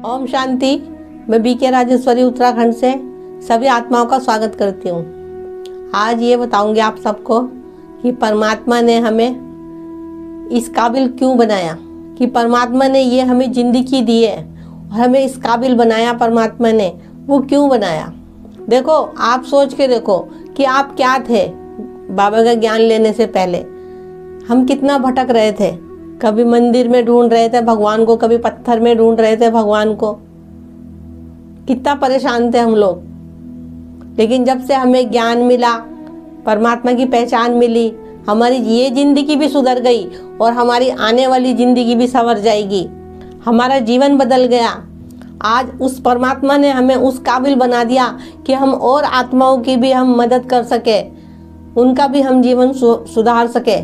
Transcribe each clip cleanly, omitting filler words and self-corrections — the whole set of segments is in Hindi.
ओम शांति। मैं बीके राजेश्वरी उत्तराखंड से सभी आत्माओं का स्वागत करती हूँ। आज ये बताऊंगी आप सबको कि परमात्मा ने हमें इस काबिल क्यों बनाया, कि परमात्मा ने ये हमें ज़िंदगी दी है और हमें इस काबिल बनाया परमात्मा ने, वो क्यों बनाया। देखो, आप सोच के देखो कि आप क्या थे बाबा का ज्ञान लेने से पहले। हम कितना भटक रहे थे, कभी मंदिर में ढूंढ रहे थे भगवान को, कभी पत्थर में ढूंढ रहे थे भगवान को, कितना परेशान थे हम लोग। लेकिन जब से हमें ज्ञान मिला, परमात्मा की पहचान मिली, हमारी ये जिंदगी भी सुधर गई और हमारी आने वाली जिंदगी भी संवर जाएगी। हमारा जीवन बदल गया। आज उस परमात्मा ने हमें उस काबिल बना दिया कि हम और आत्माओं की भी हम मदद कर सके, उनका भी हम जीवन सुधार सके,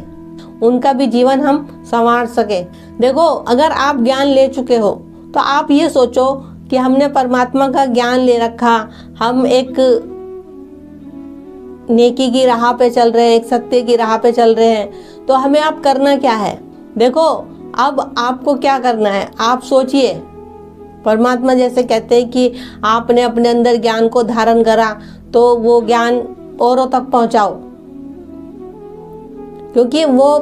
उनका भी जीवन हम संवार सके। देखो, अगर आप ज्ञान ले चुके हो तो आप ये सोचो कि हमने परमात्मा का ज्ञान ले रखा, हम एक नेकी की राह पे चल रहे हैं, एक सत्य की राह पे चल रहे हैं, तो हमें अब करना क्या है। देखो, अब आपको क्या करना है, आप सोचिए। परमात्मा जैसे कहते हैं कि आपने अपने अंदर ज्ञान को धारण करा तो वो ज्ञान औरों तक पहुंचाओ, क्योंकि वो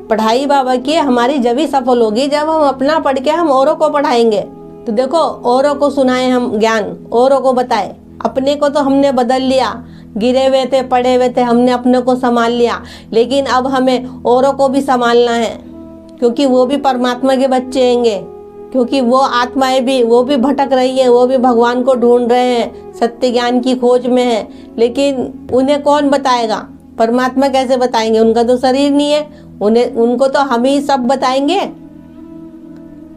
पढ़ाई बाबा की हमारी जब ही सफल होगी जब हम अपना पढ़ के हम औरों को पढ़ाएंगे। तो देखो, औरों को सुनाए हम ज्ञान, औरों को बताए। अपने को तो हमने बदल लिया, गिरे हुए थे, पड़े हुए थे, हमने अपने को संभाल लिया, लेकिन अब हमें औरों को भी संभालना है, क्योंकि वो भी परमात्मा के बच्चे हैंगे, क्योंकि वो आत्माएं भी, वो भी भटक रही है, वो भी भगवान को ढूंढ रहे हैं, सत्य ज्ञान की खोज में है। लेकिन उन्हें कौन बताएगा, परमात्मा कैसे बताएंगे, उनका तो शरीर नहीं है, उनको तो हम ही सब बताएंगे,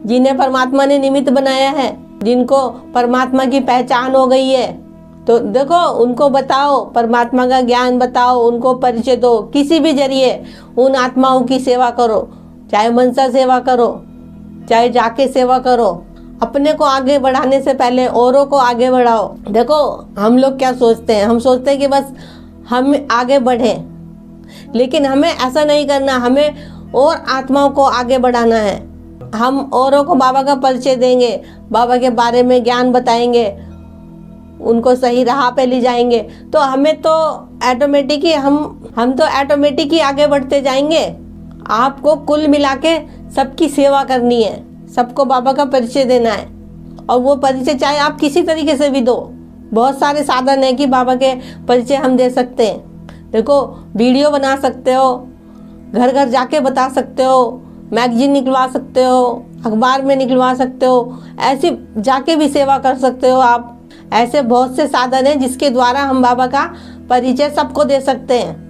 जिन्हें परमात्मा ने निमित्त बनाया है, जिनको परमात्मा की पहचान हो गई है। तो देखो, उनको बताओ, परमात्मा का ज्ञान बताओ, उनको परिचय दो, किसी भी जरिए उन आत्माओं की सेवा करो, चाहे मनसा सेवा करो, चाहे जाके सेवा करो। अपने को आगे बढ़ाने से पहले औरों को आगे बढ़ाओ। देखो, हम लोग क्या सोचते हैं, हम सोचते हैं कि बस हम आगे बढ़े, लेकिन हमें ऐसा नहीं करना, हमें और आत्माओं को आगे बढ़ाना है। हम औरों को बाबा का परिचय देंगे, बाबा के बारे में ज्ञान बताएंगे, उनको सही राह पे ले जाएंगे, तो हमें तो ऑटोमेटिक ही हम तो ऑटोमेटिक ही आगे बढ़ते जाएंगे। आपको कुल मिला के सबकी सेवा करनी है, सबको बाबा का परिचय देना है, और वो परिचय चाहे आप किसी तरीके से भी दो। बहुत सारे साधन है कि बाबा के परिचय हम दे सकते हैं। देखो, वीडियो बना सकते हो, घर घर जाके बता सकते हो, मैगजीन निकलवा सकते हो, अखबार में निकलवा सकते हो, ऐसे जाके भी सेवा कर सकते हो आप। ऐसे बहुत से साधन हैं जिसके द्वारा हम बाबा का परिचय सबको दे सकते हैं।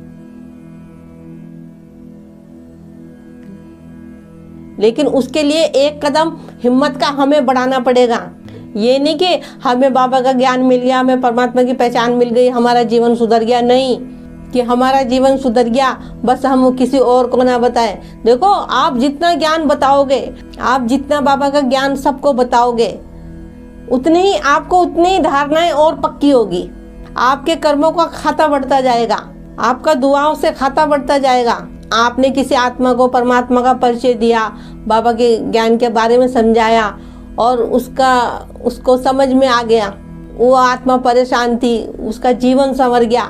लेकिन उसके लिए एक कदम हिम्मत का हमें बढ़ाना पड़ेगा। ये नहीं कि हमें बाबा का ज्ञान मिल गया, हमें परमात्मा की पहचान मिल गई, हमारा जीवन सुधर गया। नहीं कि हमारा जीवन सुधर गया बस हम किसी और को ना बताएं। देखो, आप जितना ज्ञान बताओगे, आप जितना बाबा का ज्ञान सबको बताओगे, उतनी ही आपको उतनी ही धारणाएं और पक्की होगी। आपके कर्मों का खाता बढ़ता जाएगा, आपका दुआओं से खाता बढ़ता जाएगा। आपने किसी आत्मा को परमात्मा का परिचय दिया, बाबा के ज्ञान के बारे में समझाया और उसको समझ में आ गया, वो आत्मा परेशान थी, उसका जीवन संवर गया,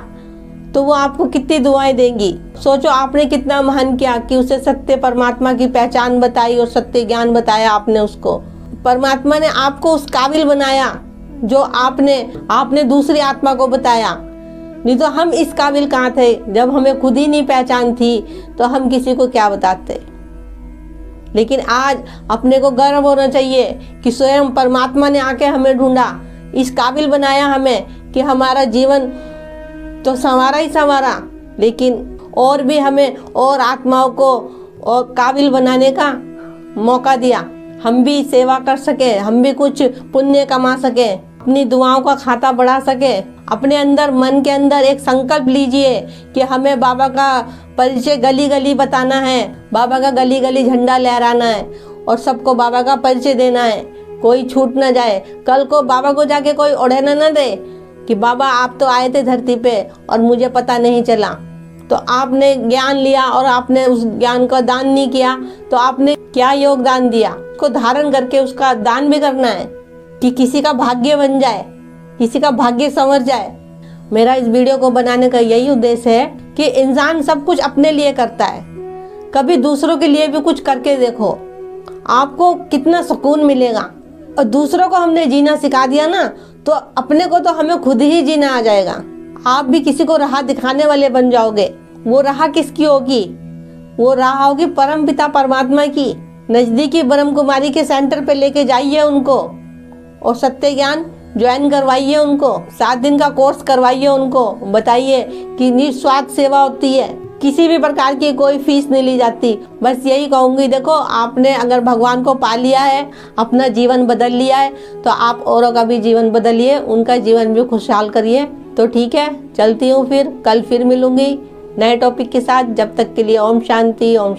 तो वो आपको कितनी दुआएं देंगी। सोचो, आपने कितना महान किया कि उसे सत्य परमात्मा की पहचान बताई और सत्य ज्ञान बताया आपने उसको। परमात्मा ने आपको उस काबिल बनाया जो आपने दूसरी आत्मा को बताया। नहीं तो हम इस काबिल कहाँ थे, जब हमें खुद ही नहीं पहचान थी तो हम किसी को क्या बताते। लेकिन आज अपने को गर्व होना चाहिए कि स्वयं परमात्मा ने आके हमें ढूंढा, इस काबिल बनाया हमें कि हमारा जीवन तो संवारा ही संवारा, लेकिन और भी हमें और आत्माओं को और काबिल बनाने का मौका दिया। हम भी सेवा कर सके, हम भी कुछ पुण्य कमा सके, अपनी दुआओं का खाता बढ़ा सके। अपने अंदर, मन के अंदर एक संकल्प लीजिए कि हमें बाबा का परिचय गली गली बताना है, बाबा का गली गली झंडा लहराना है और सबको बाबा का परिचय देना है। कोई छूट ना जाए। कल को बाबा को जाके कोई ओढ़ेना ना दे कि बाबा आप तो आए थे धरती पे और मुझे पता नहीं चला। तो आपने ज्ञान लिया और आपने उस ज्ञान का दान नहीं किया तो आपने क्या योगदान दिया। उसको धारण करके उसका दान भी करना है। कि किसी का भाग्य बन जाए, किसी का भाग्य संवर जाए। मेरा इस वीडियो को बनाने का यही उद्देश्य है कि इंसान सब कुछ अपने लिए करता है, कभी दूसरों के लिए भी कुछ करके देखो, आपको कितना सुकून मिलेगा। और दूसरों को हमने जीना सिखा दिया ना, तो अपने को तो हमें खुद ही जीना आ जाएगा। आप भी किसी को राह दिखाने वाले बन जाओगे। वो राह किसकी होगी? वो राह होगी परम पिता परमात्मा की। नज़दीकी ब्रह्म कुमारी के सेंटर पे लेके जाइए उनको और सत्य ज्ञान ज्वाइन करवाइए उनको। 7 दिन का कोर्स करवाइए उनको। बताइए कि निस्वार्थ सेवा होती है, किसी भी प्रकार की कोई फीस नहीं ली जाती। बस यही कहूँगी, देखो आपने अगर भगवान को पा लिया है, अपना जीवन बदल लिया है, तो आप औरों का भी जीवन बदलिए, उनका जीवन भी खुशहाल करिए। तो ठीक है, चलती हूँ, फिर कल फिर मिलूंगी नए टॉपिक के साथ। जब तक के लिए ओम शांति। ओम